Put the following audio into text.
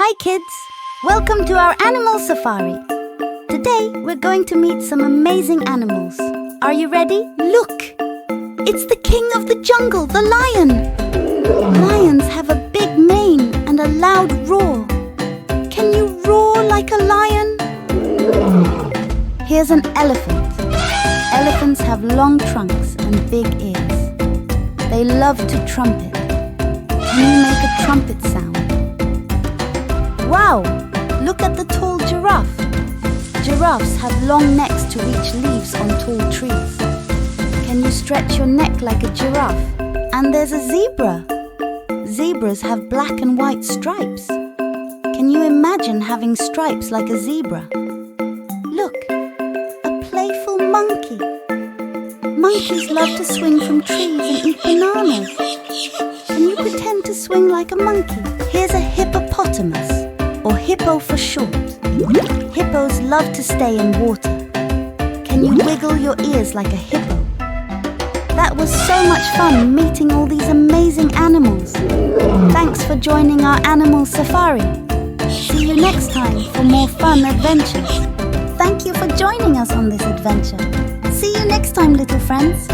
Hi kids! Welcome to our animal safari. Today we're going to meet some amazing animals. Are you ready? Look! It's the king of the jungle, the lion! Lions have a big mane and a loud roar. Can you roar like a lion? Here's an elephant. Elephants have long trunks and big ears. They love to trumpet. Can you make a trumpet sound? Wow! Look at the tall giraffe. Giraffes have long necks to reach leaves on tall trees. Can you stretch your neck like a giraffe? And there's a zebra. Zebras have black and white stripes. Can you imagine having stripes like a zebra? Look, a playful monkey. Monkeys love to swing from trees and eat bananas. Can you pretend to swing like a monkey? Here's a hippopotamus, or hippo for short. Hippos love to stay in water. Can you wiggle your ears like a hippo? That was so much fun meeting all these amazing animals. Thanks for joining our animal safari. See you next time for more fun adventures. Thank you for joining us on this adventure. See you next time, little friends.